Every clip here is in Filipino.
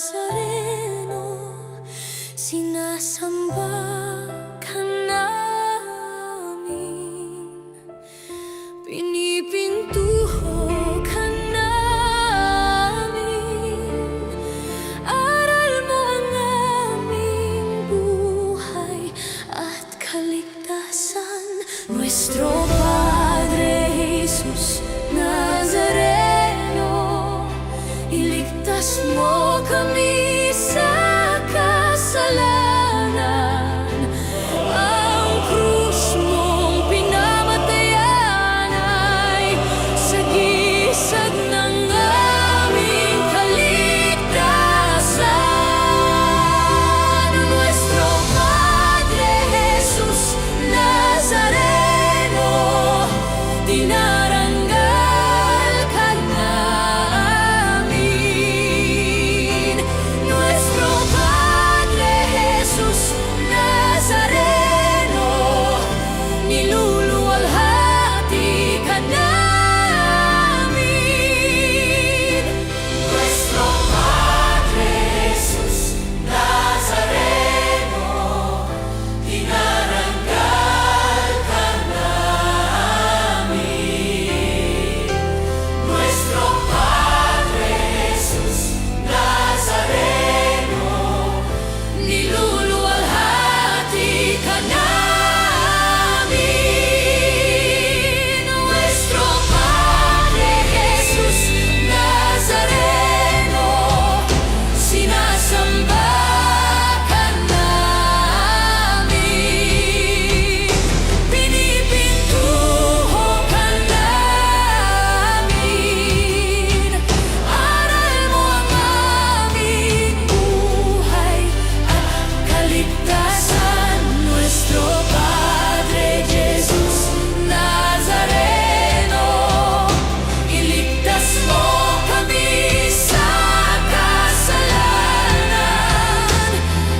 Nazareno, sinasamba ka namin, pinipintuho ka namin, aral mo ang aming buhay at kaligtasan. Nuestro Padre Jesus Nazareno, iligtas mo kami sa kasalanan. Ang krus mong pinamatayan ay sagisag ng aming kaligtasan. Nuestro Padre Jesus Nazareno, dinarangal ka namin. Nuestro Padre Jesus Nazareno, niluluwalhati ka namin. Nuestro Padre Jesus Nazareno, dinarangal ka namin. Nuestro Padre Jesus Nazareno, niluluwalhati ka namin. Nuestro Padre Jesus Nazareno, sinasamba ka namin, pinipintuho ka namin, aral mo ang aming buhay at kaligtasan. Nuestro Padre Jesus Nazareno, iligtas mo kami sa kasalanan.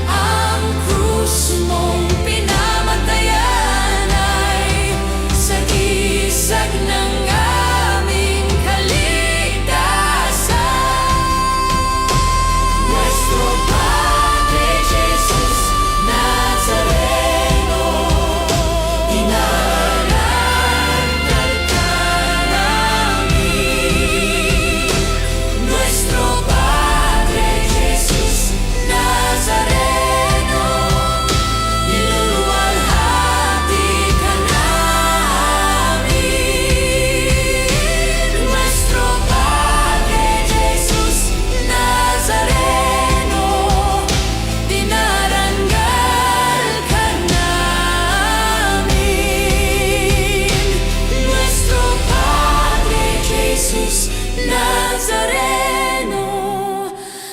Ang krus mong pinamatayan ay sagisag ng aming kaligtasan. Nuestro Padre Jesus Nazareno, dinarangal ka namin. Nuestro Padre Jesus Nazareno, niluluwalhati ka namin. Nuestro Padre Jesus Nazareno, dinarangal ka namin. Nuestro Padre Jesus Nazareno,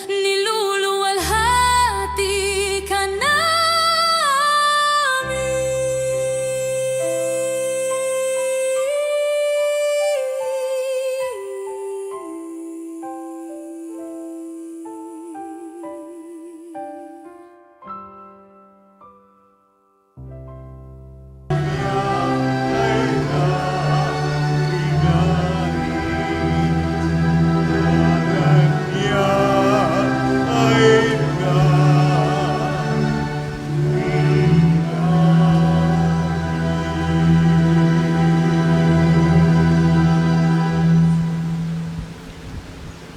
niluluwalhati ka namin.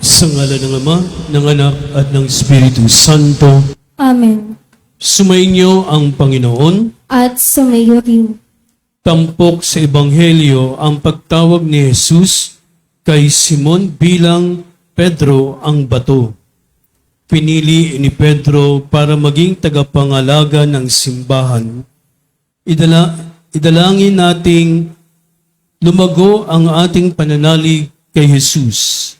Sa ngalan ng Ama, ng Anak, at ng Espiritu Santo, Amen. sumainyo ang Panginoon. At sumayo rin. Tampok sa Ebanghelyo ang pagtawag ni Jesus kay Simon bilang Pedro ang bato. Pinili ni Pedro para maging tagapangalaga ng simbahan. Idalangin nating lumago ang ating pananalig kay Jesus.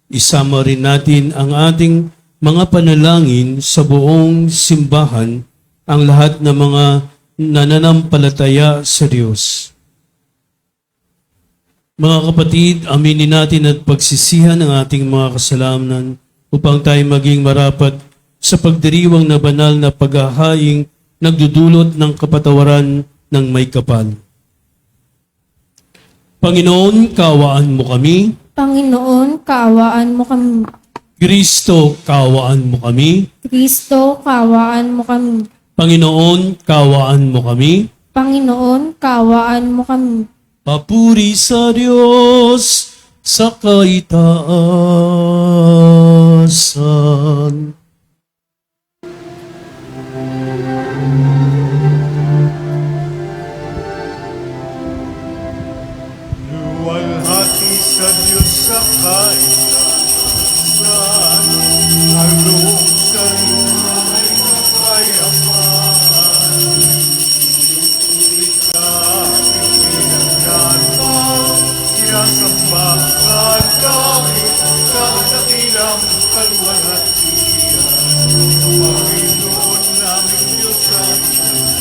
Isama rin natin ang ating mga panalangin sa buong simbahan, ang lahat ng mga nananampalataya sa Diyos. Mga kapatid, aminin natin at pagsisihan ang ating mga kasalanan upang tayo maging marapat sa pagdiriwang na banal na paghahaing nagdudulot ng kapatawaran ng may kapal. Panginoon, kaawaan mo kami. Panginoon, kaawaan mo kami. Kristo, kaawaan mo kami. Kristo, kaawaan mo kami. Panginoon, kaawaan mo kami. Panginoon, kaawaan mo kami. Papuri sa Diyos sa kaitaasan. Luwalhati sa Diyos sa kaitaasan, aloob sa lumay kapayapaan. Ikaw, pinagdatan, sinasambahan kahit sa dakilang kalwalhatian. Panginoon naming Diyos sa langit,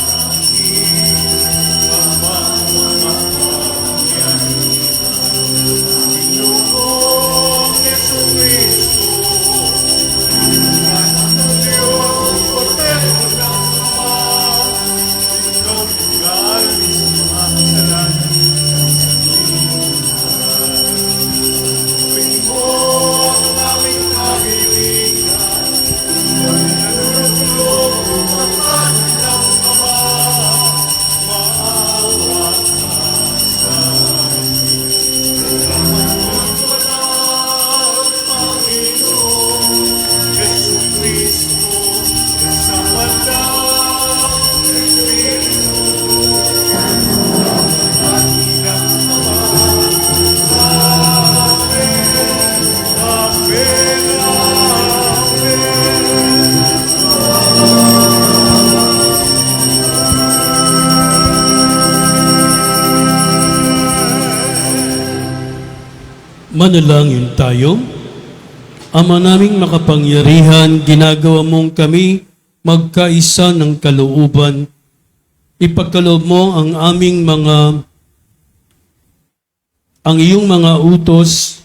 pamamamayan. Panginoong Jesucristo, anak ng Diyos, Kordero ng Ama, ikaw galing sa kasalanan mo ang aming kahilingan, huwag nanunulog sa kanilang Ama, maawa ka sa amin. Panginoon Jesucristo, kasama ng Espiritu, at ng Ama. Amen, amen. Manalangin tayo. Ama naming makapangyarihan, ginagawa mong kami magkaisa ng kalooban. Ipagkaloob mo ang iyong mga utos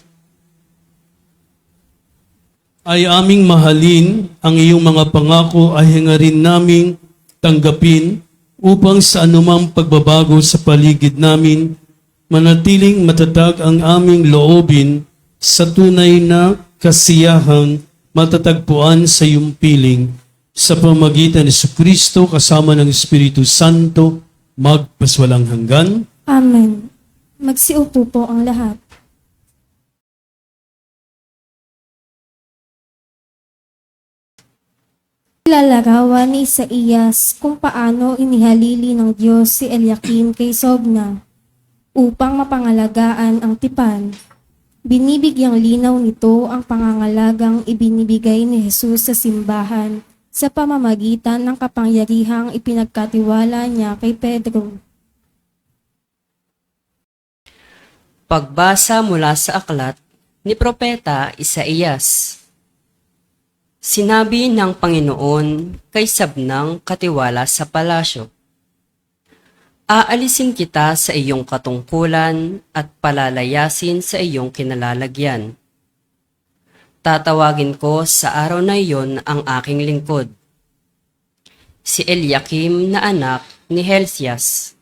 ay aming mahalin, ang iyong mga pangako ay hingarin naming tanggapin upang sa anumang pagbabago sa paligid namin, manatiling matatag ang aming loobin sa tunay na kasiyahan matatagpuan sa iyong piling sa pamamagitan ni Jesucristo kasama ng Espiritu Santo magpaswalang hanggan. Amen. Magsiupo po ang lahat. Lalarawan ni Isaías kung paano inihalili ng Diyos si Eliakim kay Sobna upang mapangalagaan ang tipan. Binibigyang linaw nito ang pangangalagang ibinibigay ni Jesus sa simbahan sa pamamagitan ng kapangyarihang ipinagkatiwala niya kay Pedro. Pagbasa mula sa aklat ni Propeta Isaías. Sinabi ng Panginoon kay Sabnang katiwala sa palasyo, aalisin kita sa iyong katungkulan at palalayasin sa iyong kinalalagyan. Tatawagin ko sa araw na iyon ang aking lingkod, si Eliakim na anak ni Helcias.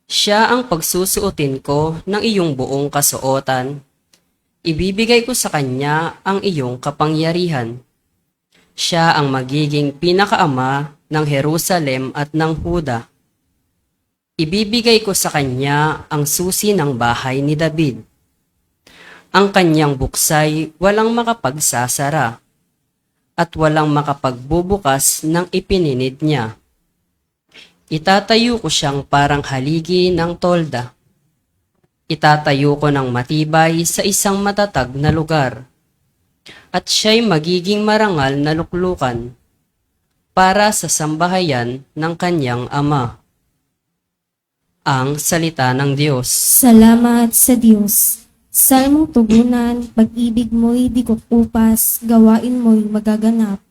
Siya ang pagsusuotin ko ng iyong buong kasuotan. Ibibigay ko sa kanya ang iyong kapangyarihan. Siya ang magiging pinakaama ng Jerusalem at ng Huda. Ibibigay ko sa kanya ang susi ng bahay ni David. Ang kanyang buksay walang makapagsasara, at walang makapagbubukas ng ipininid niya. Itatayo ko siyang parang haligi ng tolda. Itatayo ko ng matibay sa isang matatag na lugar, at siya'y magiging marangal na luklukan para sa sambahayan ng kanyang ama. Ang salita ng Diyos. Salamat sa Diyos. Salmong tugunan, pag-ibig mo'y di kukupas, gawain mo'y magaganap.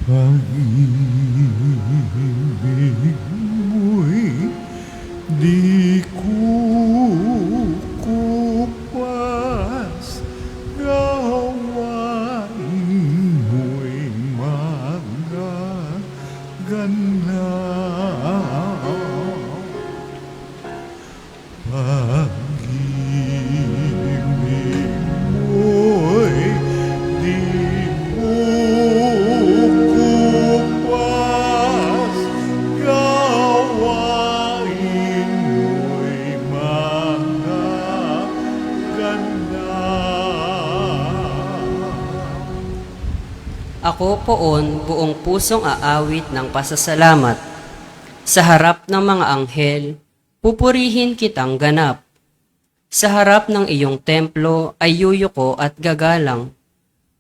Pag-ibig mo'y di ko Ako poon buong pusong aawit ng pasasalamat. Sa harap ng mga anghel, pupurihin kitang ganap. Sa harap ng iyong templo ay yuyuko at gagalang.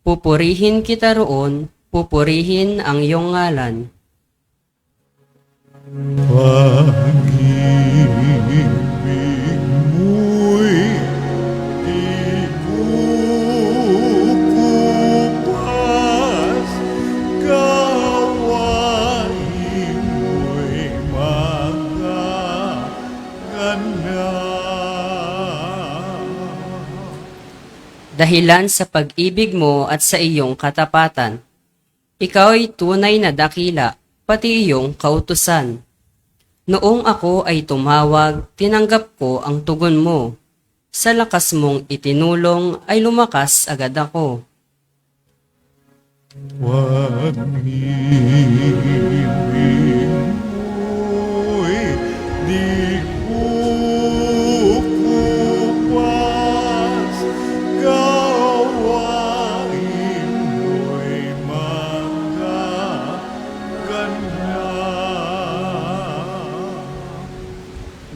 Pupurihin kita roon, pupurihin ang iyong ngalan. Pag-ibig mo'y di kukupas, gawain mo'y magaganap. Dahilan sa pag-ibig mo at sa iyong katapatan, ikaw ay tunay na dakila, pati iyong kautusan. Noong ako ay tumawag, tinanggap ko ang tugon mo. Sa lakas mong itinulong ay lumakas agad ako. Pag-ibig mo'y di kukupas, gawain mo'y magaganap.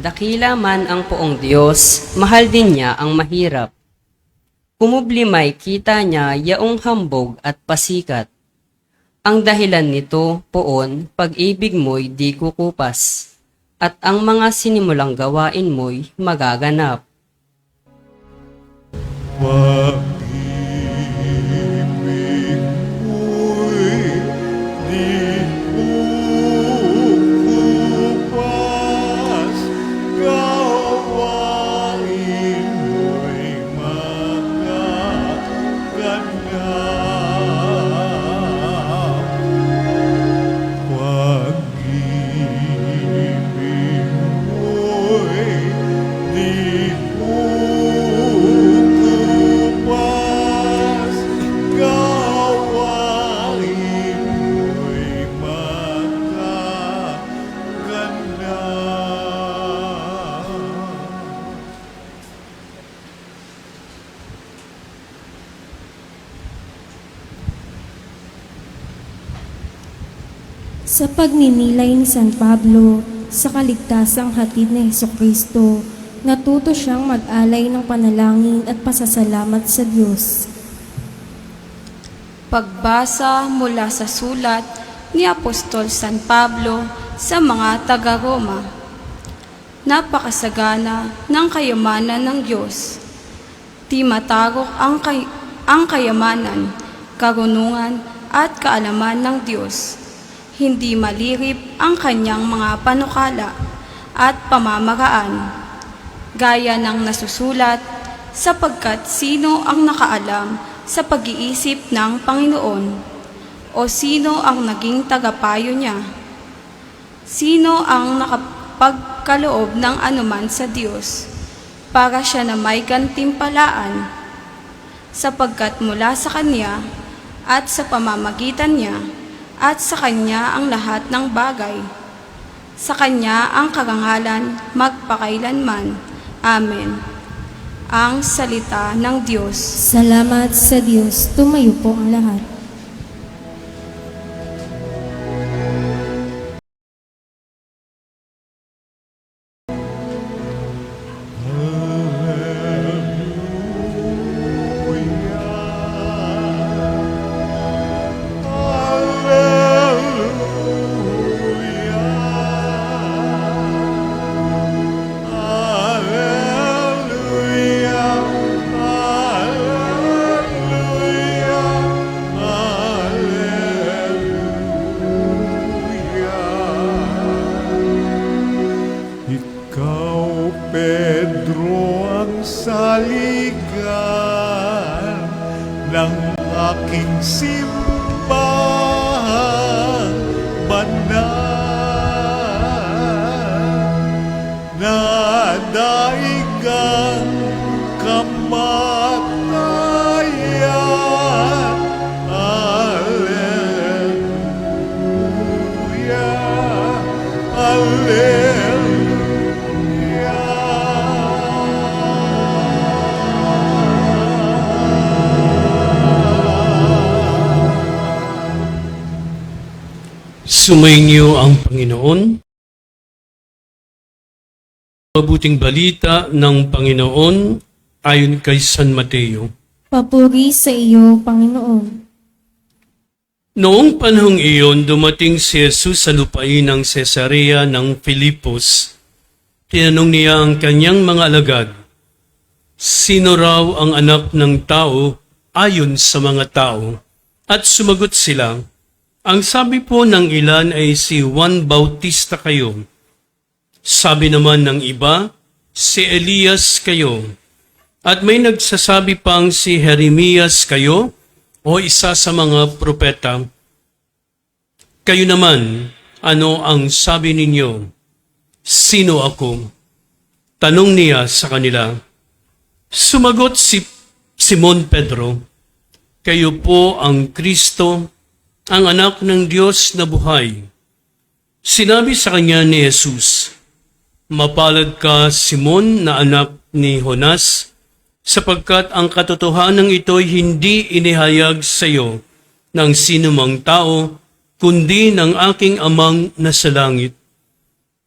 Dakila man ang poong Diyos, mahal din niya ang mahirap. Kumublimay kita niya yaong hambog at pasikat. Ang dahilan nito, poon, pag-ibig mo'y di kukupas, at ang mga sinimulang gawain mo'y magaganap. Pag-ibig mo'y di kukupas, gawain mo'y magaganap. Pag-ibig mo'y di kukupas, gawain mo'y magaganap. Sa pagninilay ni San Pablo sa kaligtasang hatid ni Hesukristo, natuto siyang mag-alay ng panalangin at pasasalamat sa Diyos. Pagbasa mula sa sulat ni Apostol San Pablo sa mga taga-Roma. Napakasagana ng kayamanan ng Diyos. Di matarok ang kayamanan, karunungan at kaalaman ng Diyos. Hindi malirip ang kanyang mga panukala at pamamaraan. Gaya ng nasusulat, sapagkat sino ang nakaalam sa pag-iisip ng Panginoon? O sino ang naging tagapayo niya? Sino ang nakapagkaloob ng anuman sa Diyos para siya na may gantimpalaan? Sapagkat mula sa Kanya at sa pamamagitan niya at sa Kanya ang lahat ng bagay. Sa Kanya ang karangalan magpakailanman. Amen. Ang salita ng Diyos. Salamat sa Diyos, tumayo po ang lahat. Ikaw, Pedro, ang saligan ng aking simbahang banal, na daigang kamatayan. Alleluia, alleluia. Sumainyo ang Panginoon. Mabuting balita ng Panginoon ayon kay San Mateo. Papuri sa iyo, Panginoon. Noong panahong iyon, dumating si Jesus sa lupain ng Cesarea ng Filipos. Tinanong niya ang kanyang mga alagad, sino raw ang anak ng tao ayon sa mga tao? At sumagot sila, ang sabi po ng ilan ay si Juan Bautista kayo. Sabi naman ng iba, si Elias kayo. At may nagsasabi pang si Jeremias kayo o isa sa mga propeta. Kayo naman, ano ang sabi ninyo? Sino ako? Tanong niya sa kanila. Sumagot si Simon Pedro, kayo po ang Kristo, ang anak ng Diyos na buhay. Sinabi sa kanya ni Jesus, mapalad ka, Simon, na anak ni Jonas, sapagkat ang katotohanan ito'y hindi inihayag sa iyo ng sinumang tao, kundi ng aking amang nasa langit.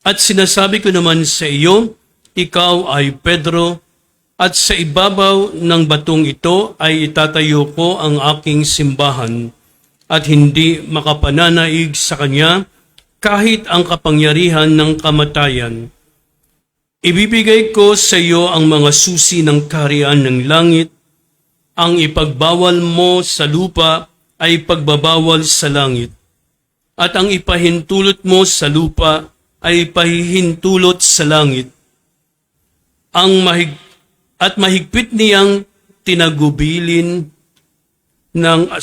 At sinasabi ko naman sa iyo, ikaw ay Pedro, at sa ibabaw ng batong ito ay itatayo ko ang aking simbahan, at hindi makapananaig sa kanya kahit ang kapangyarihan ng kamatayan. Ibibigay ko sa iyo ang mga susi ng kaharian ng langit. Ang ipagbawal mo sa lupa ay pagbabawal sa langit. At ang ipahintulot mo sa lupa ay pahihintulot sa langit. At mahigpit niyang tinagubilin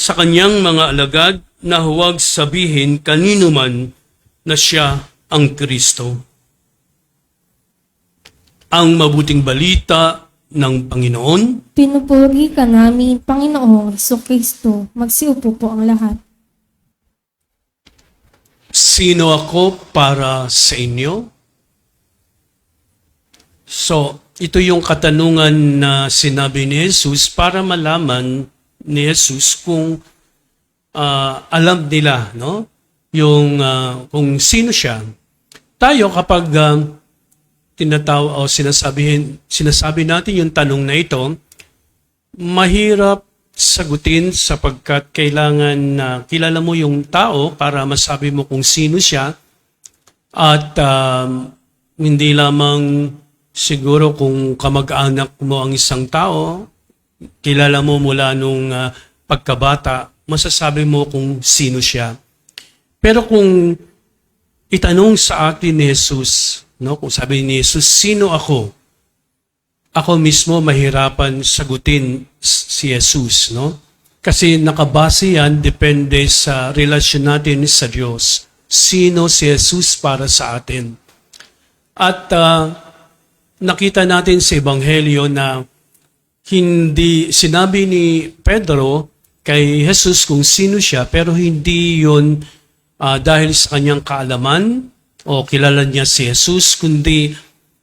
sa kanyang mga alagad na huwag sabihin kanino man na siya ang Kristo. Ang mabuting balita ng Panginoon. Pinupuri ka namin, Panginoong Jesucristo. Magsiupo po ang lahat. Sino ako para sa inyo? So, ito yung katanungan na sinabi ni Jesus para malaman ni Jesus kung alam nila, no? Yung kung sino siya. Tayo kapag sinasabi natin yung tanong na ito, mahirap sagutin sapagkat kailangan na kilala mo yung tao para masabi mo kung sino siya at hindi lamang siguro kung kamag-anak mo ang isang tao, kilala mo mula nung pagkabata, masasabi mo kung sino siya. Pero kung itanong sa atin ni Jesus, no, kung sabi ni Jesus, sino ako? Ako mismo mahirapan sagutin si Jesus, no? Kasi nakabase yan, depende sa relasyon natin sa Diyos. Sino si Jesus para sa atin? At nakita natin sa Ebanghelyo na hindi sinabi ni Pedro kay Jesus kung sino siya, pero hindi yun dahil sa kanyang kaalaman o kilala niya si Jesus, kundi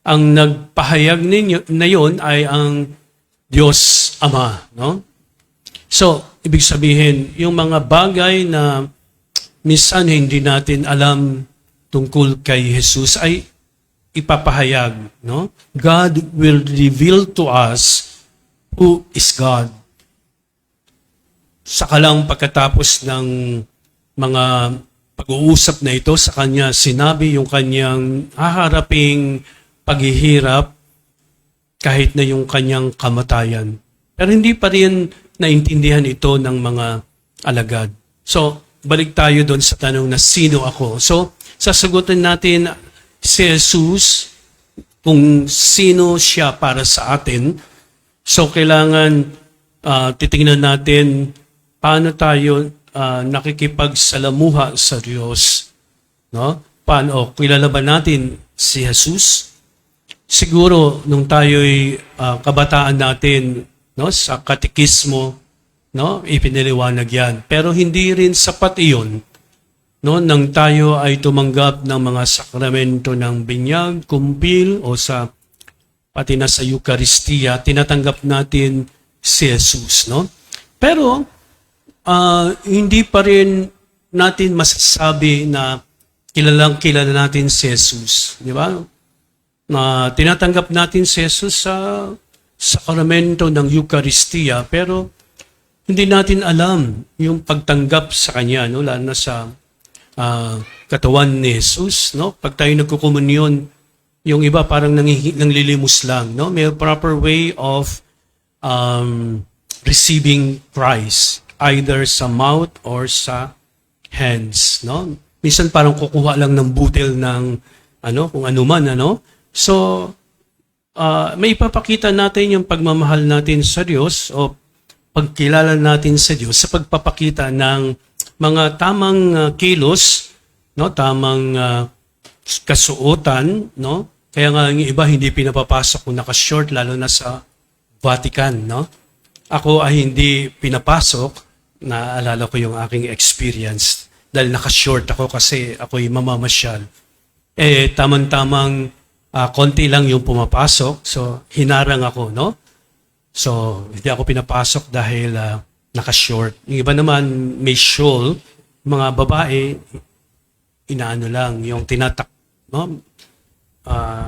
ang nagpahayag na yon ay ang Diyos Ama, no? So, ibig sabihin, yung mga bagay na minsan hindi natin alam tungkol kay Jesus ay ipapahayag, no? God will reveal to us who is God. Saka lang pagkatapos ng mga pag-uusap na ito, sa kanya sinabi yung kanyang haharaping paghihirap kahit na yung kanyang kamatayan. Pero hindi pa rin naintindihan ito ng mga alagad. So, balik tayo doon sa tanong na sino ako. So, sasagutin natin si Jesus kung sino siya para sa atin. So, kailangan titingnan natin paano tayo nakikipagsalamuha sa Diyos. No? Paano? Kilala ba natin si Jesus? Siguro, nung tayo'y kabataan natin, no, sa katekismo, no, ipiniliwanag yan. Pero hindi rin sapat iyon, no, nang tayo ay tumanggap ng mga sakramento ng binyag, kumpil, o pati na sa Eucharistia, tinatanggap natin si Jesus, no? Pero, hindi pa rin natin masasabi na kilala natin si Jesus? Di ba? Na tinatanggap natin si Jesus sa sakramento ng Eucharistia, pero hindi natin alam yung pagtanggap sa Kanya, no? Lalo na sa katawan ni Jesus. No? Pag tayo nagkukomunyon, yung iba parang nanglilimos lang. No? May proper way of receiving Christ, either sa mouth or sa hands. No? Minsan parang kukuha lang ng butil ng kung ano man. So, may ipapakita natin yung pagmamahal natin sa Diyos o pagkilala natin sa Diyos sa pagpapakita ng mga tamang kilos, no, tamang kasuotan, no? Kaya nga yung iba hindi pinapapasok kung naka-short, lalo na sa Vatican, no? Ako ay hindi pinapasok, naalala ko yung aking experience dahil naka-short ako kasi ako'y mamamasyal. Tamang-tamang konti lang yung pumapasok, so hinarang ako, no? So, hindi ako pinapasok dahil naka-short. Yung iba naman may shawl, mga babae, inaano lang, yung tinatak, no?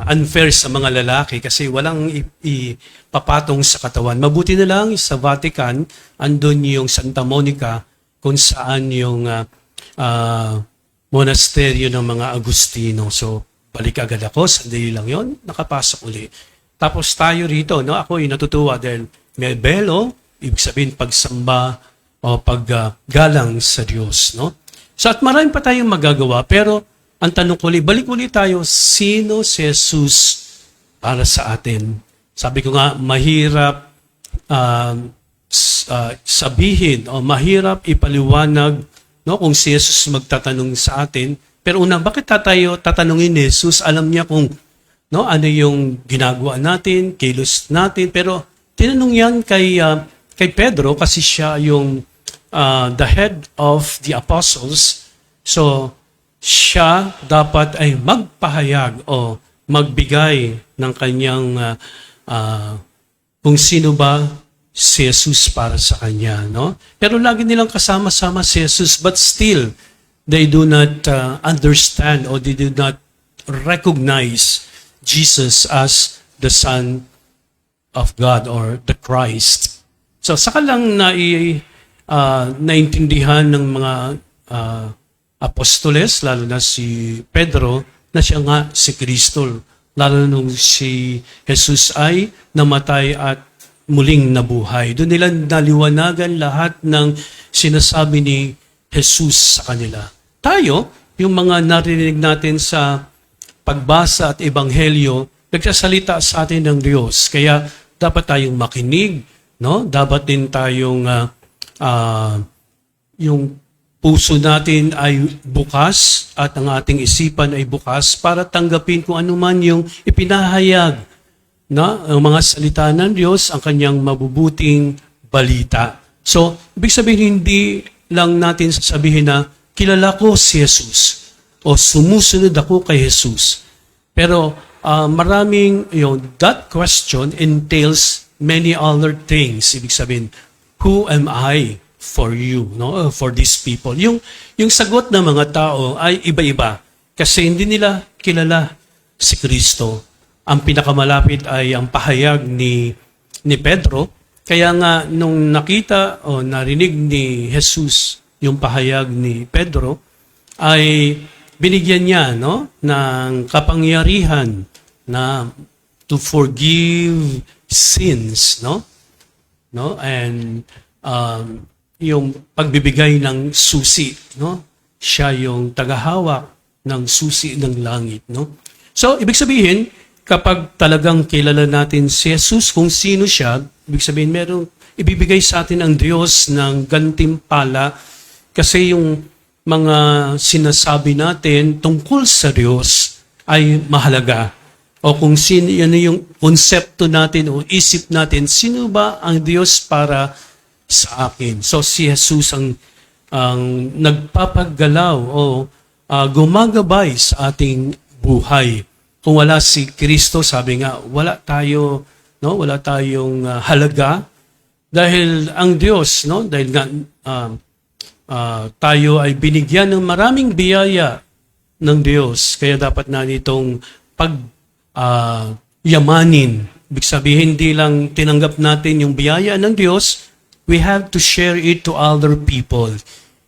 Unfair sa mga lalaki kasi walang ipapatong sa katawan. Mabuti na lang sa Vatican, andun yung Santa Monica, kung saan yung monasteryo ng mga Agustino. So, balik agad ako, sandali lang yon, nakapasok uli. Tapos tayo rito, no? Ako ay natutuwa dahil may belo, ibig sabihin pagsamba o paggalang sa Diyos, no? So at marami pa tayong magagawa, pero ang tanong ko balik ulit tayo, sino si Jesus para sa atin? Sabi ko nga, mahirap sabihin o mahirap ipaliwanag, no, kung si Jesus magtatanong sa atin. Pero una, bakit tayo tatanungin ni Jesus? Alam niya kung ano yung ginagawa natin, kilos natin. Pero tinanong yan kay Pedro kasi siya yung the head of the apostles. So, siya dapat ay magpahayag o magbigay ng kanyang kung sino ba si Jesus para sa kanya. No? Pero lagi nilang kasama-sama si Jesus, but still, they do not understand or they do not recognize Jesus as the Son of God or the Christ. So, saka lang naintindihan ng mga apostoles, lalo na si Pedro, na siya nga si Kristo. Lalo nung si Jesus ay namatay at muling nabuhay. Doon nila naliwanagan lahat ng sinasabi ni Jesus sa kanila. Tayo, yung mga narinig natin sa pagbasa at ebanghelyo, nagsasalita sa atin ng Diyos. Kaya dapat tayong makinig, no? Dapat din tayong yung puso natin ay bukas at ang ating isipan ay bukas para tanggapin kung ano man yung ipinahayag na ang mga salita ng Diyos, ang kanyang mabubuting balita. So, ibig sabihin, hindi lang natin sasabihin na kilala ko si Jesus o sumusunod ako kay Jesus. Pero maraming, that question entails many other things. Ibig sabihin, who am I for you, no? For these people. Yung sagot ng mga tao ay iba-iba kasi hindi nila kilala si Kristo. Ang pinakamalapit ay ang pahayag ni Pedro. Kaya nga nung nakita o narinig ni Jesus yung pahayag ni Pedro, ay binigyan niya, no, ng kapangyarihan na to forgive sins, no? And yung pagbibigay ng susi, no? Siya yung tagahawak ng susi ng langit, no? So, ibig sabihin, kapag talagang kilala natin si Jesus, kung sino siya, ibig sabihin, merong ibibigay sa atin ang Diyos ng gantimpala kasi yung mga sinasabi natin tungkol sa Diyos ay mahalaga. O kung sino, yan yung konsepto natin o isip natin, sino ba ang Diyos para sa akin? So si Jesus ang nagpapaggalaw o gumagabay sa ating buhay. Kung wala si Kristo, sabi nga, wala tayong halaga dahil ang Diyos, no, dahil nga tayo ay binigyan ng maraming biyaya ng Diyos. Kaya dapat na nitong yamanin. Ibig sabihin, hindi lang tinanggap natin yung biyaya ng Diyos, we have to share it to other people.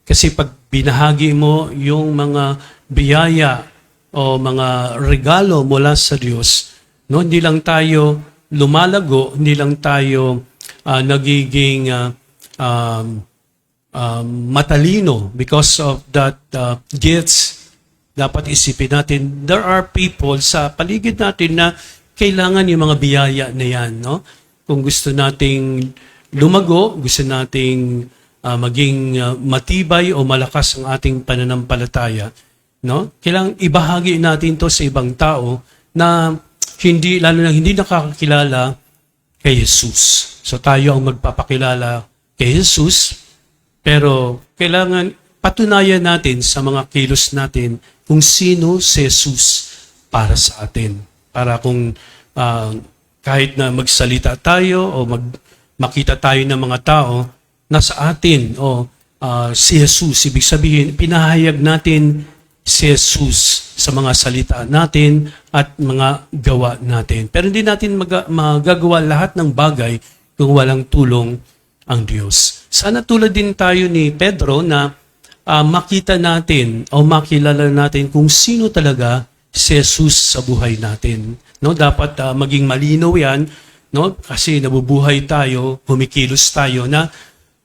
Kasi pag binahagi mo yung mga biyaya o mga regalo mula sa Diyos, no, hindi lang tayo lumalago, hindi lang tayo nagiging matalino because of that gifts. Dapat isipin natin, there are people sa paligid natin na kailangan yung mga biyaya na yan. No? Kung gusto nating lumago, gusto nating maging matibay o malakas ang ating pananampalataya, no? Kailangan ibahagi natin to sa ibang tao na lalo na hindi nakakakilala kay Jesus. So tayo ang magpapakilala kay Jesus, pero kailangan patunayan natin sa mga kilos natin kung sino si Jesus para sa atin. Para kung kahit na magsalita tayo o makita tayo ng mga tao, nasa atin si Jesus. Ibig sabihin, pinahayag natin si Jesus sa mga salita natin at mga gawa natin. Pero hindi natin magagawa lahat ng bagay kung walang tulong ang Diyos. Sana tulad din tayo ni Pedro na makita natin o makilala natin kung sino talaga si Jesus sa buhay natin. No, dapat maging malinaw 'yan, no? Kasi nabubuhay tayo, humikilos tayo na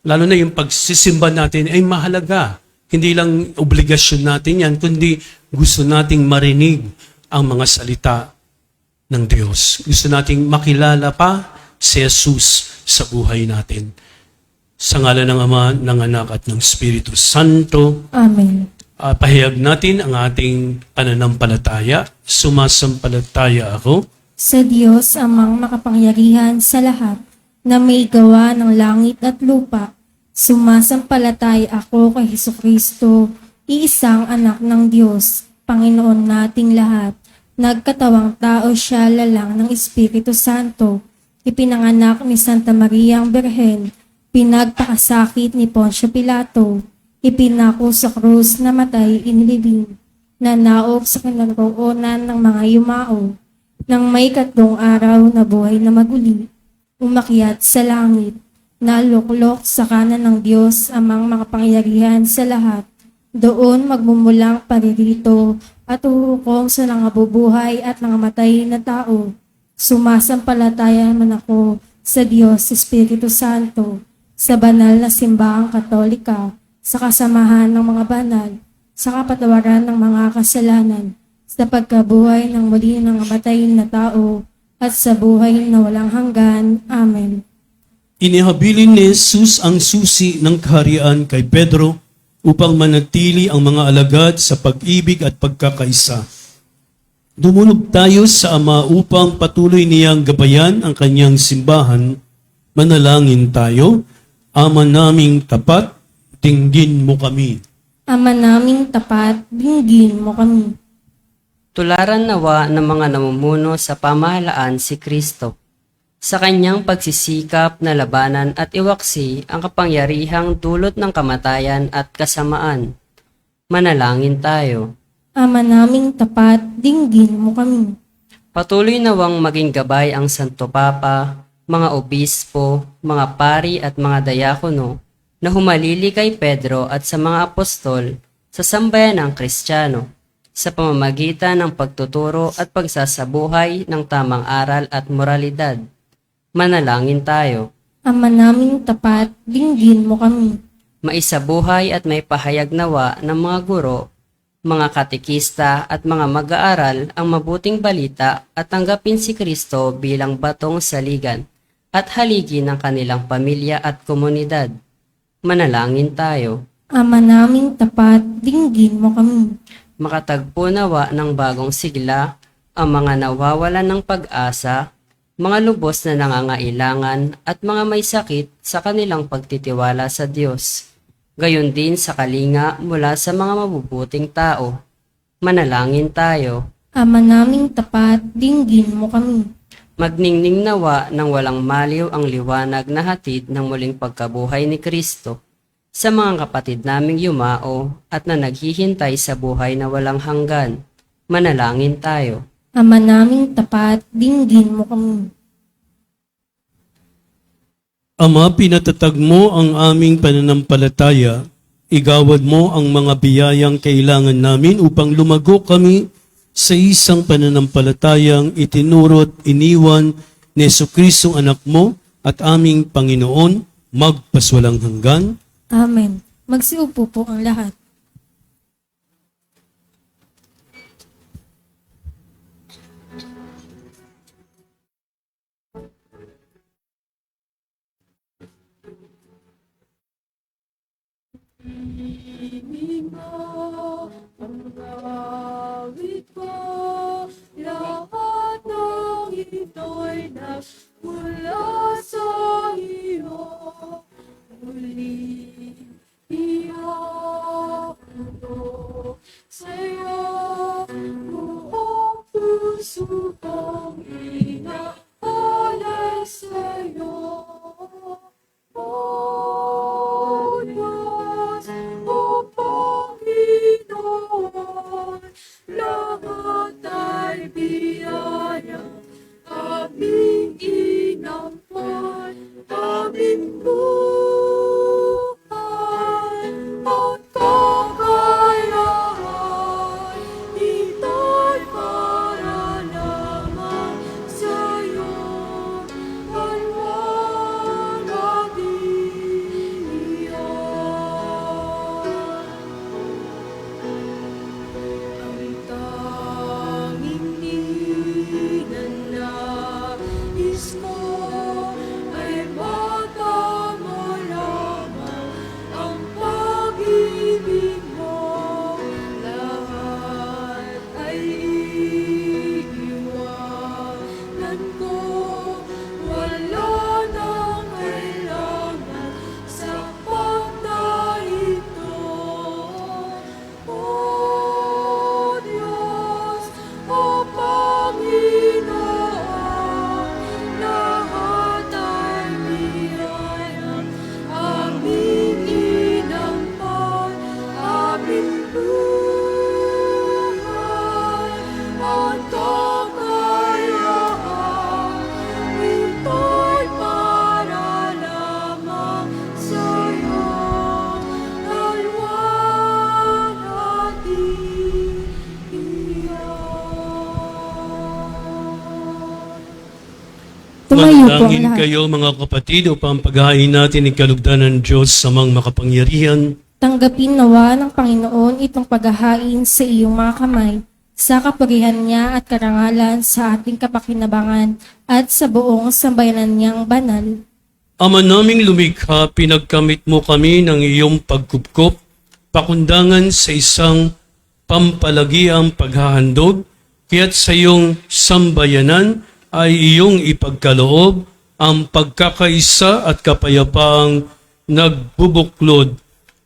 lalo na yung pagsisimba natin ay mahalaga. Hindi lang obligasyon natin 'yan, kundi gusto nating marinig ang mga salita ng Diyos. Gusto nating makilala pa si Jesus sa buhay natin. Sa ngalan ng Ama, ng Anak at ng Espiritu Santo. Amen. Pahayag natin ang ating pananampalataya. Sumasampalataya ako Sa Diyos amang makapangyarihan sa lahat, na may gawa ng langit at lupa, sumasampalataya ako kay Hesukristo, iisang anak ng Diyos, Panginoon nating lahat. Nagkatawang tao siya lalang ng Espiritu Santo, ipinanganak ni Santa Maria ang Birhen, pinagpakasakit ni Poncio Pilato, ipinako sa krus, namatay, inilibing, nanaog sa kinaroonan ng mga yumao, nang may 3 araw na buhay na maguli, umakyat sa langit, naluklok sa kanan ng Diyos amang makapangyarihan sa lahat, doon magmumulang paririto at uhukom sa nangabubuhay at nangamatay na tao. Sumasampalataya man ako sa Diyos Espiritu Santo, sa banal na simbahang katolika, sa kasamahan ng mga banal, sa kapatawaran ng mga kasalanan, sa pagkabuhay ng muli ng namatay na tao, at sa buhay na walang hanggan. Amen. Inihabilin ni Jesus ang susi ng kaharian kay Pedro upang manatili ang mga alagad sa pag-ibig at pagkakaisa. Dumulog tayo sa Ama upang patuloy niyang gabayan ang kanyang simbahan. Manalangin tayo. Ama naming tapat, dinggin mo kami. Ama naming tapat, dinggin mo kami. Tularan nawa ng mga namumuno sa pamahalaan si Kristo, sa kanyang pagsisikap na labanan at iwaksi ang kapangyarihang dulot ng kamatayan at kasamaan. Manalangin tayo. Ama naming tapat, dinggin mo kami. Patuloy nawang maging gabay ang Santo Papa, mga obispo, mga pari at mga dayakono na humalili kay Pedro at sa mga apostol sa sambayan ng Kristiyano sa pamamagitan ng pagtuturo at pagsasabuhay ng tamang aral at moralidad. Manalangin tayo. Ama naming tapat, dinggin mo kami. Maisabuhay at may pahayag nawa ng mga guro, mga katekista at mga mag-aaral ang mabuting balita at tanggapin si Kristo bilang batong saligan at haligi ng kanilang pamilya at komunidad. Manalangin tayo. Ama naming tapat, dinggin mo kami. Makatagpo nawa ng bagong sigla ang mga nawawalan ng pag-asa, mga lubos na nangangailangan at mga may sakit sa kanilang pagtitiwala sa Diyos. Gayon din sa kalinga mula sa mga mabubuting tao. Manalangin tayo. Ama naming tapat, dinggin mo kami. Magningning nawa ng walang maliw ang liwanag na hatid ng muling pagkabuhay ni Kristo. sa mga kapatid naming yumao at na naghihintay sa buhay na walang hanggan. Manalangin tayo. Ama naming tapat, dinggin mo kami. Ama, pinatatag mo ang aming pananampalataya. Igawad mo ang mga biyayang kailangan namin upang lumago kami sa isang pananampalatayang itinurot, iniwan ni Jesucristong anak mo at aming Panginoon, magpaswalang hanggan. Amen. Magsiupo po ang lahat. Lahat ng ito'y nagmula sa iyo. Muli ihahandog sa'yo. Buong puso kong inaalay sa'yo. O Diyos, O Panginoon, lahat ay biyaya, aming inampay, aming buhay, at kakayahan, ito'y para lamang sa'yo, ang tanging ninanais ko ay matamo lamang ang pag-ibig mo. Lahat ay iiwanan ko, wala nang kailangan sa na ito. O Diyos, O Panginoon, lahat ay biyaya, aming inampay, aming buhay, at kakayahan, ito'y para lamang sa'yo, alwalhati Tumayo po ang Manalangin lahat. kayo mga kapatid upang paghahain natin ang kalugdan ng Diyos sa mga makapangyarihan. Tanggapin nawa ng Panginoon itong paghahain sa iyong mga kamay, sa kapurihan niya at karangalan sa ating kapakinabangan at sa buong sambayanan niyang banal. Ama naming lumikha, pinagkamit mo kami ng iyong pagkupkop, pakundangan sa isang pampalagiang paghahandog, kaya't sa iyong sambayanan ay iyong ipagkaloob ang pagkakaisa at kapayapaang nagbubuklod,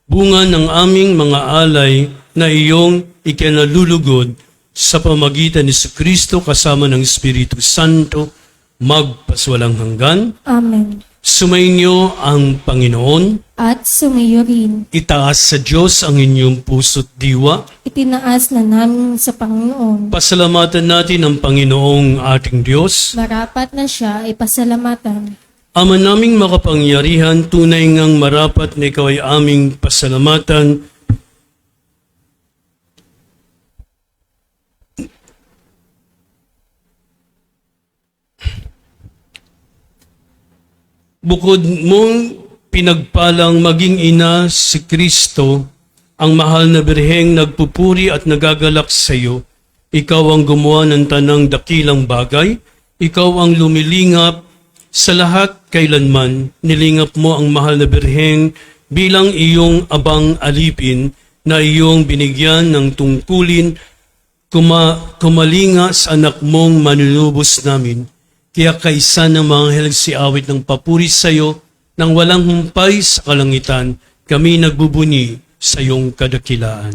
bunga ng aming mga alay na iyong ikinalulugod sa pamagitan ni Kristo kasama ng Espiritu Santo, magpaswalang hanggan. Amen. Sumainyo ang Panginoon. At sumayo rin, Itaas sa Diyos ang inyong puso't diwa. itinaas na namin sa Panginoon. Pasalamatan natin ang Panginoong ating Diyos. Marapat na siya ay pasalamatan. Ama naming makapangyarihan, tunay ngang marapat na ikaw ay aming pasalamatan. Bukod mong pinagpalang maging ina si Kristo, ang mahal na birheng nagpupuri at nagagalak sa iyo, ikaw ang gumawa ng tanang dakilang bagay, ikaw ang lumilingap sa lahat kailanman, nilingap mo ang mahal na birheng bilang iyong abang alipin na iyong binigyan ng tungkulin, kumalinga sa anak mong manunubos namin. Kaya kaisa ng mga anghel si awit ng papuri sa iyo, nang walang humpay sa kalangitan, kami nagbubuni sa iyong kadakilaan.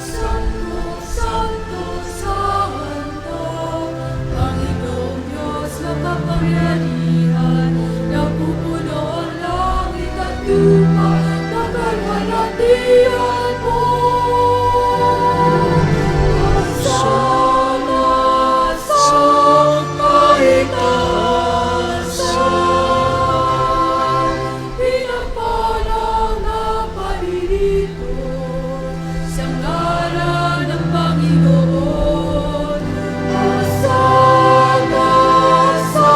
Santo, Santo, Santo, sa ngalan ng Panginoon. Hosana sa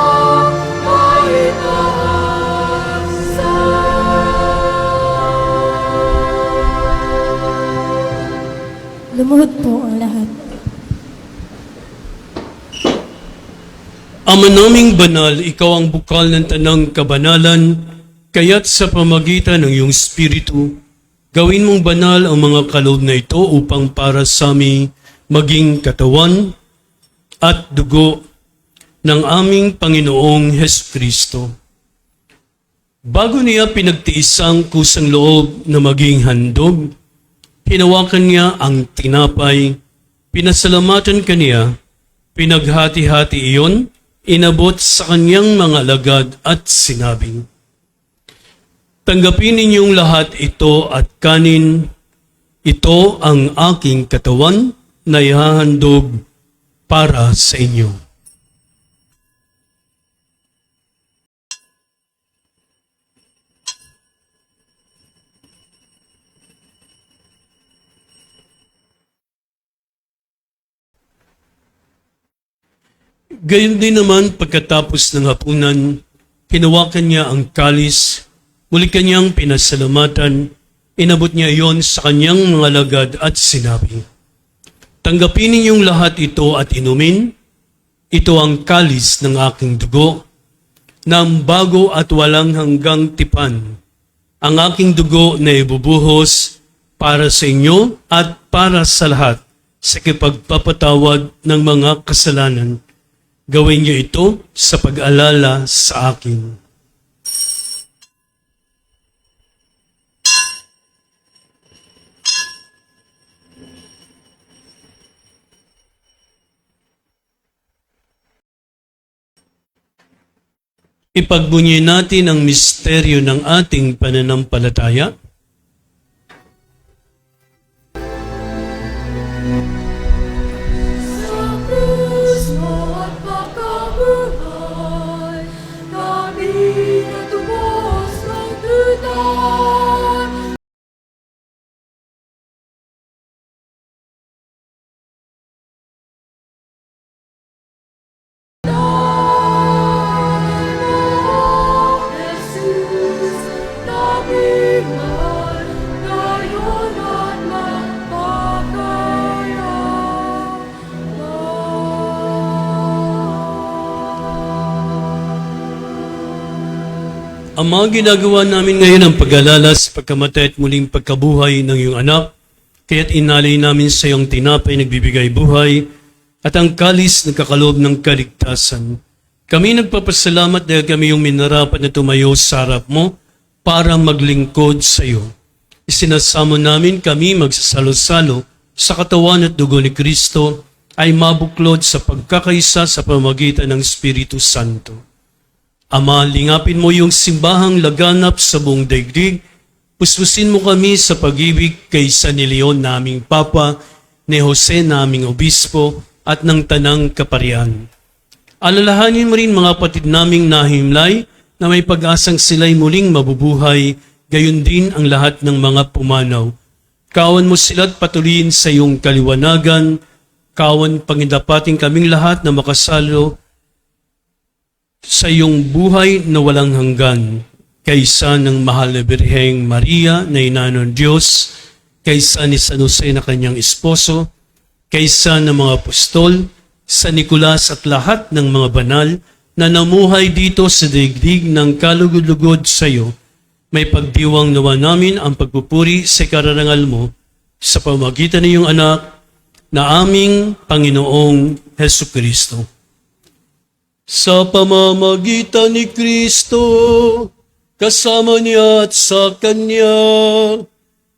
kaitaasan. Lumuhod po ang lahat. Ama naming banal, ikaw ang bukal ng tanang kabanalan, kaya't sa pamagitan ng iyong Espiritu, gawin mong banal ang mga kaloob na ito upang para sa amin maging katawan at dugo ng aming Panginoong Hesukristo. Bago niya pinagtiis ang kusang loob na maging handog, hinawakan niya ang tinapay, pinasalamatan kaniya, pinaghati-hati iyon, inabot sa kanyang mga alagad at sinabing, tanggapin ninyong lahat ito at kanin, ito ang aking katawan na ihahandog para sa inyo. Gayon din naman pagkatapos ng hapunan, hinawakan niya ang kalis, muli kanyang pinasalamatan, inabot niya iyon sa kanyang mga alagad at sinabi, tanggapin ninyong lahat ito at inumin, ito ang kalis ng aking dugo, na bago at walang hanggang tipan, ang aking dugo na ibubuhos para sa inyo at para sa lahat sa kipagpapatawad ng mga kasalanan. Gawin niyo ito sa pag-alala sa akin. Ipagbunyi natin ang misteryo ng ating pananampalataya. Sa krus mo at pagkabuhay, kami natubos ng duda. Jesus, naming mahal, ngayon at magpapakaya. Ama, ginagawa namin ngayon ang pag-alala sa pagkamatay at muling pagkabuhay ng iyong anak, kaya't inalay namin sa iyong tinapay nagbibigay buhay at ang kalis nagkakaloob ng kaligtasan. Kami nagpapasalamat dahil kami yung minarapat na tumayo sa harap mo para maglingkod sa iyo. Isinasamo namin kami magsasalo-salo sa katawan at dugo ni Kristo ay mabuklod sa pagkakaisa sa pamamagitan ng Espiritu Santo. Ama, lingapin mo yung simbahang laganap sa buong daigdig. Puspusin mo kami sa pag-ibig kay San Leon naming Papa, ni Jose naming Obispo, at ng Tanang Kaparian. Alalahanin mo rin mga kapatid naming nahimlay na may pag-asang sila'y muling mabubuhay, gayon din ang lahat ng mga pumanaw. Kawan mo sila't patuloyin sa iyong kaliwanagan, kawan pangindapating kaming lahat na makasalo sa iyong buhay na walang hanggan, kaysa ng mahal na Birheng Maria na ina ng Diyos, kaysa ni San Jose na kanyang esposo, kaysa ng mga apostol, sa Nicolas at lahat ng mga banal na namuhay dito sa daigdig ng kalugod-lugod sa iyo, may pagdiwang nawa namin ang pagpupuri sa kararangal mo sa pamamagitan ng iyong anak na aming Panginoong Hesukristo. Sa pamamagitan ni Kristo, kasama niya at sa Kanya,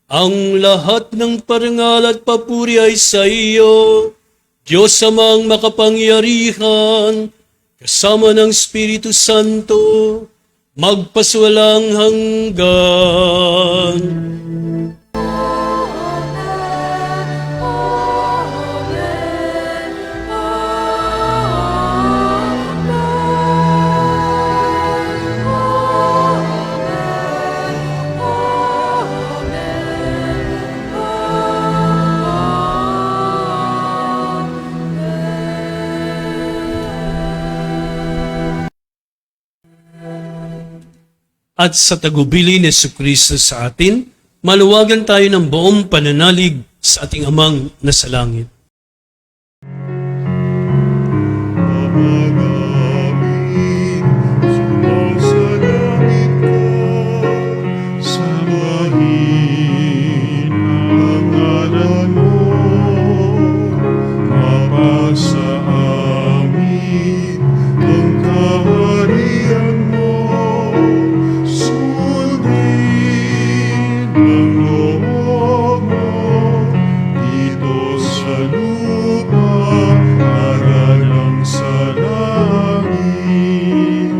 ang lahat ng parangal at papuri ay sa iyo, Diyos amang makapangyarihan, kasama ng Espiritu Santo, magpaswalang hanggan. at sa tagubili ni Jesucristo sa atin, maluwagan tayo ng buong pananalig sa ating Amang nasa langit. Ama namin, sumasalangit ka, sambahin ang ngalan mo, mapasa amin ang kaharian mo, sundin ang loob mo, dito sa lupa, para lang sa langit.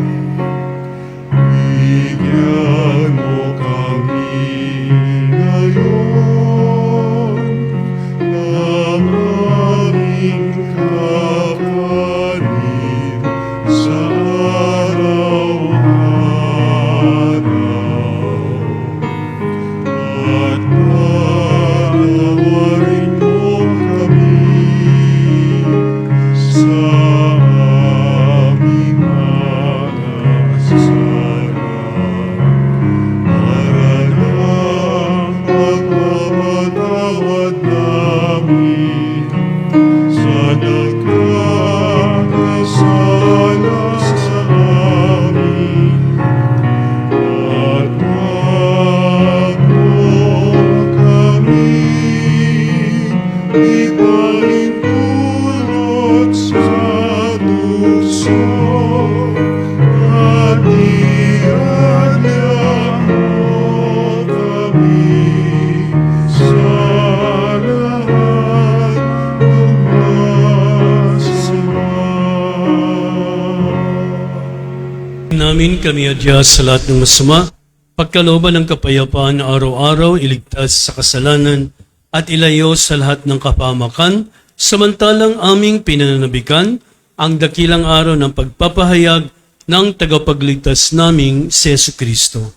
Bigyan mo kami ngayon ng aming kakanin sa araw-araw. At patawarin mo kami sa aming mga kasala, para lang pagpapatawad namin sa nagkakasala sa amin. At wag mo kaming ipahintulot sa tukso, at iadya mo kami sa lahat ng masama. Namin kami adya sa lahat ng masama, pagkalooban ng kapayapaan na araw-araw iligtas sa kasalanan at ilayo sa lahat ng kapahamakan, samantalang aming pinananabikan ang dakilang araw ng pagpapahayag ng tagapagligtas naming si Jesucristo.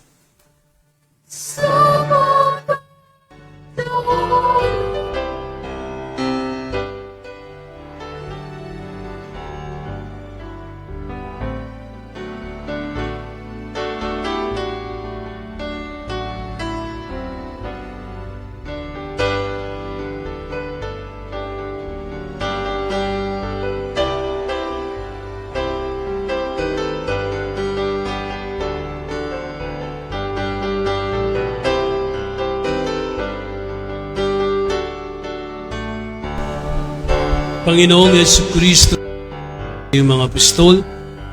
Panginoong Jesucristo, yung mga apostol,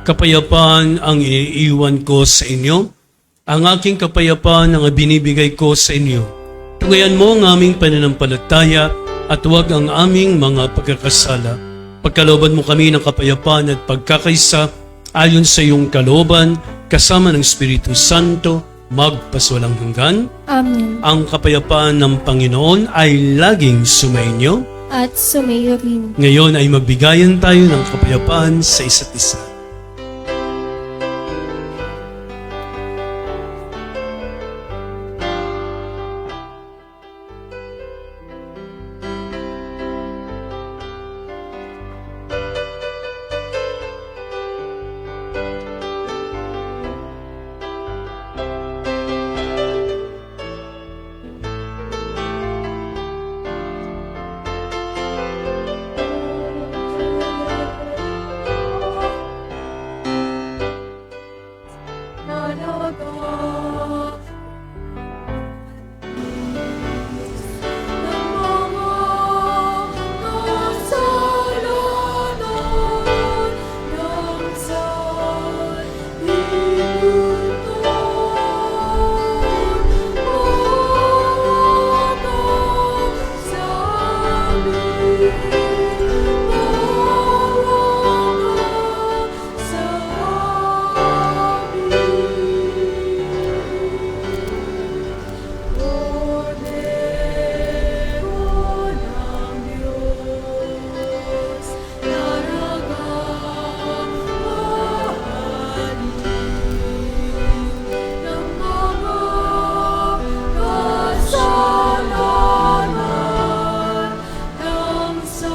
kapayapaan ang iniiwan ko sa inyo. Ang aking kapayapaan ang binibigay ko sa inyo. Tugayan mo ang aming pananampalataya at huwag ang aming mga pagkakasala. Pagkalooban mo kami ng kapayapaan at pagkakaisa ayon sa iyong kalooban, kasama ng Espiritu Santo, magpaswalang hanggan. Amen. Ang kapayapaan ng Panginoon ay laging sumainyo. At sumayo rin. Ngayon ay magbigayan tayo ng kapayapaan sa isa't isa. Sa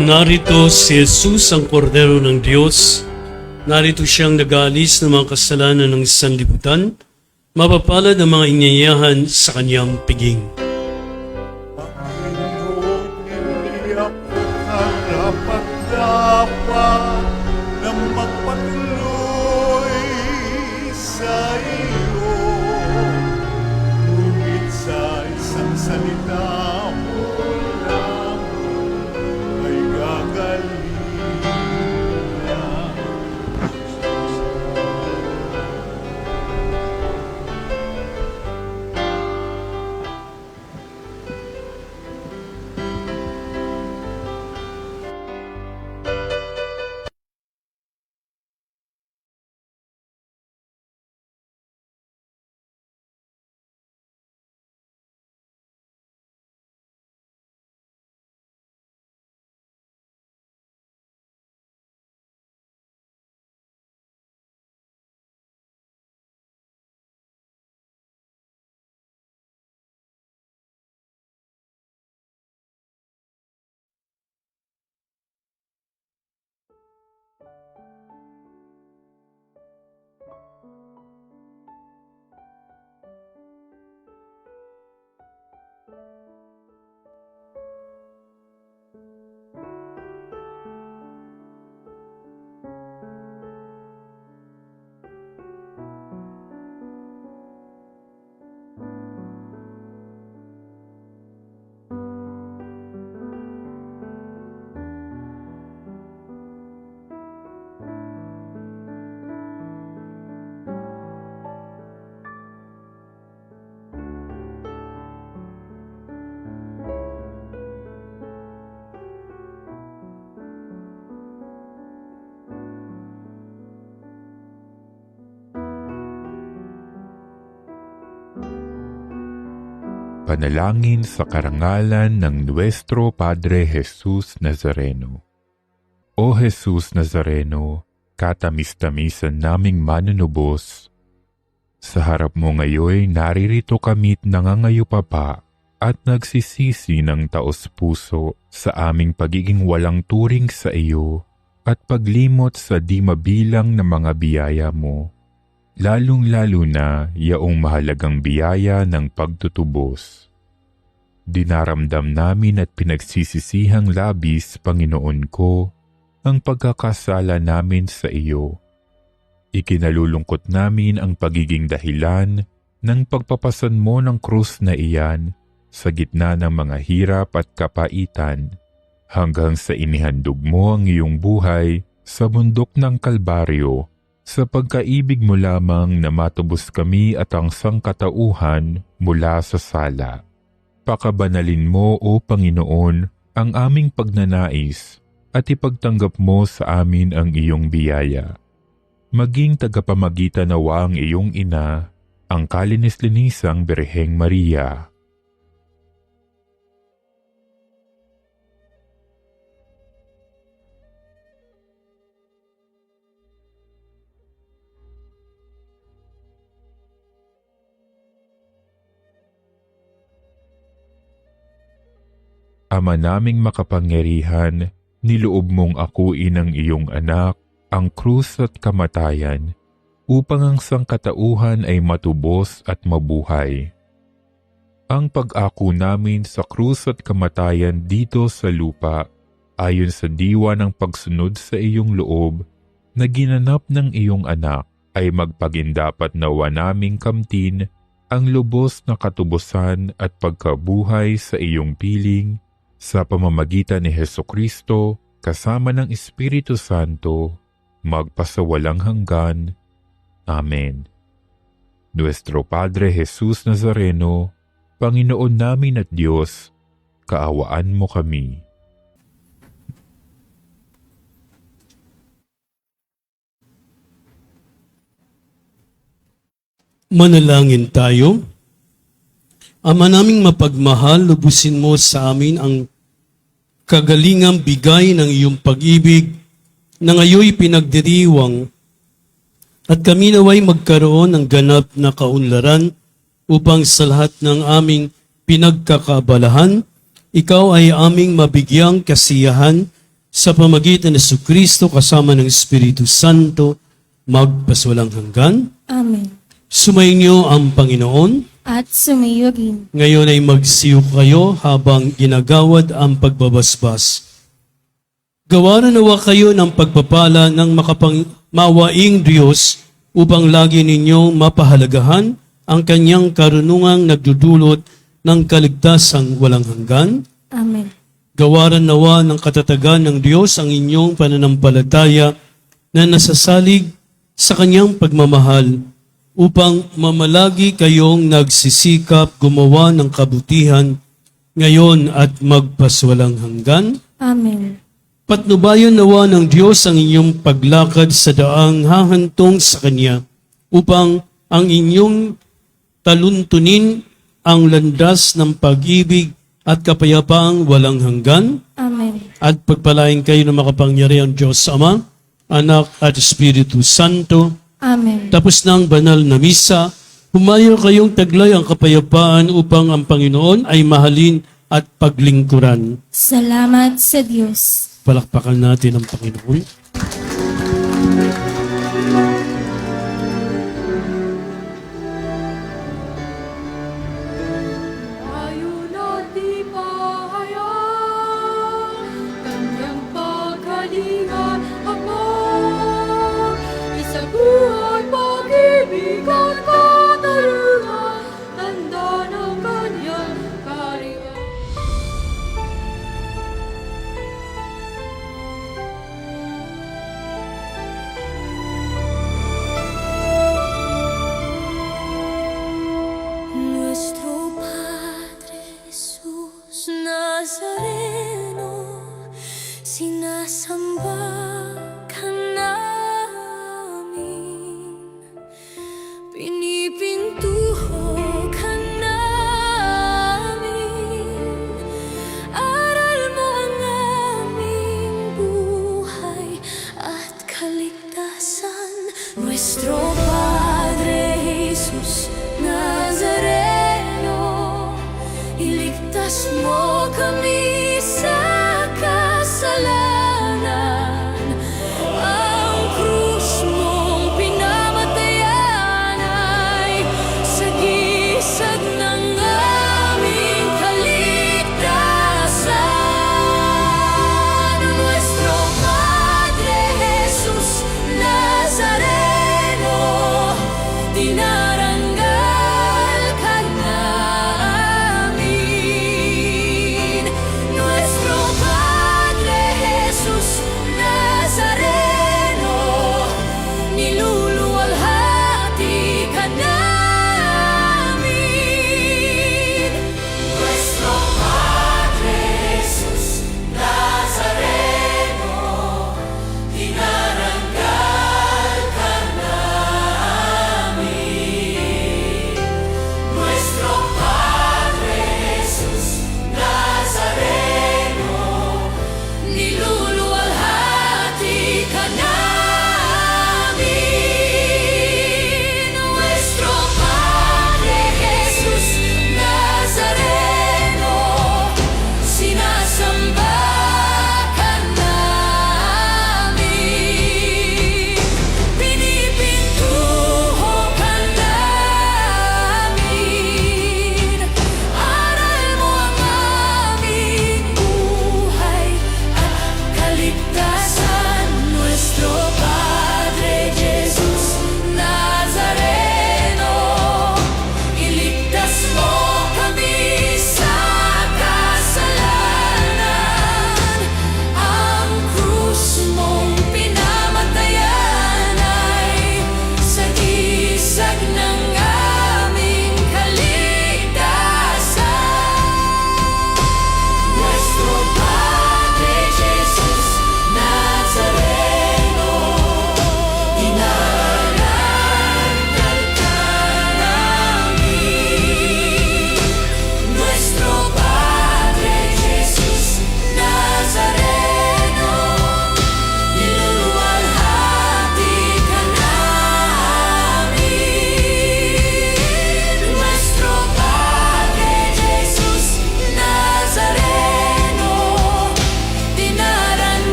Narito si Jesus ang kordero ng Diyos. Narito siyang nag-aalis ng mga kasalanan ng sanlibutan. Mapapalad ang mga inyayahan sa kanyang piging. Panginoon, hindi ako karapat-dapat na magpatuloy sa iyo. Ngunit sa isang salita mo lang ay gagaling na. Panalangin sa karangalan ng Nuestro Padre Jesus Nazareno. O Jesus Nazareno, katamis-tamisan naming manunubos, sa harap mo ngayon naririto kami't nangangayupapa at nagsisisi ng taos-puso sa aming pagiging walang turing sa iyo at paglimot sa di mabilang na mga biyaya mo. Lalong-lalo na yaong mahalagang biyaya ng pagtutubos. Dinaramdam namin at pinagsisisihang labis, Panginoon ko, ang pagkakasala namin sa iyo. Ikinalulungkot namin ang pagiging dahilan ng pagpapasan mo ng krus na iyan sa gitna ng mga hirap at kapaitan hanggang sa inihandog mo ang iyong buhay sa bundok ng Kalbaryo. Sa pagkaibig mo lamang na matubos kami at ang sangkatauhan mula sa sala. Pakabanalin mo, O Panginoon, ang aming pagnanais at ipagtanggap mo sa amin ang iyong biyaya. Maging tagapamagitan nawa ang iyong ina, ang kalinis-linisang Birheng Maria. Ama naming makapangyarihan, niloob mong akuin ang iyong anak, ang krus at kamatayan, upang ang sangkatauhan ay matubos at mabuhay. Ang pag-ako namin sa krus at kamatayan dito sa lupa, ayon sa diwa ng pagsunod sa iyong loob, na ginanap ng iyong anak, ay magpagindapat nawa naming kamtin ang lubos na katubusan at pagkabuhay sa iyong piling, sa pamamagitan ni Hesukristo, kasama ng Espiritu Santo, magpasawalang hanggan. Amen. Nuestro Padre Jesus Nazareno, Panginoon namin at Diyos, kaawaan mo kami. Manalangin tayo. Ama naming mapagmahal, lubusin mo sa amin ang kagalingang bigay ng iyong pag-ibig na ngayoy pinagdiriwang at kami naway magkaroon ng ganap na kaunlaran upang sa lahat ng aming pinagkakabalahan, ikaw ay aming mabigyang kasiyahan sa pamagitan ng Kristo kasama ng Espiritu Santo, magpaswalang hanggan. Amen. Sumainyo ang Panginoon. At sumayo rin. Ngayon ay magsiyo kayo habang ginagawad ang pagbabasbas. Gawaran nawa kayo ng pagpapala ng mawaing Diyos upang lagi ninyong mapahalagahan ang kanyang karunungang nagdudulot ng kaligtasang walang hanggan. Amen. Gawaran nawa ng katatagan ng Diyos ang inyong pananampalataya na nasasalig sa kanyang pagmamahal upang mamalagi kayong nagsisikap gumawa ng kabutihan ngayon at magpaswalang hanggan. Amen. Patnubayan nawa ng Diyos ang inyong paglakad sa daang hahantong sa Kanya upang ang inyong taluntunin ang landas ng pag-ibig at kapayapaang walang hanggan. Amen. At pagpalain kayo ng makapangyarihang Diyos Ama, Anak at Espiritu Santo. Amen. Tapos na ang banal na misa, humayo kayong taglay ang kapayapaan upang ang Panginoon ay mahalin at paglingkuran. Salamat sa Diyos. Palakpakan natin ang Panginoon. Ayun at ipahayag kanyang pagkalinga hanggang isabuhay pag-ibig at katarungan, tanda ng kanyang kaharian. Nuestro Padre Jesús Nazareno, sinasamba ka namin, pinipintuho ka namin, aral mo ang aming buhay at kaligtasan. Nuestro Padre Jesus Nazareno, iligtas mo kami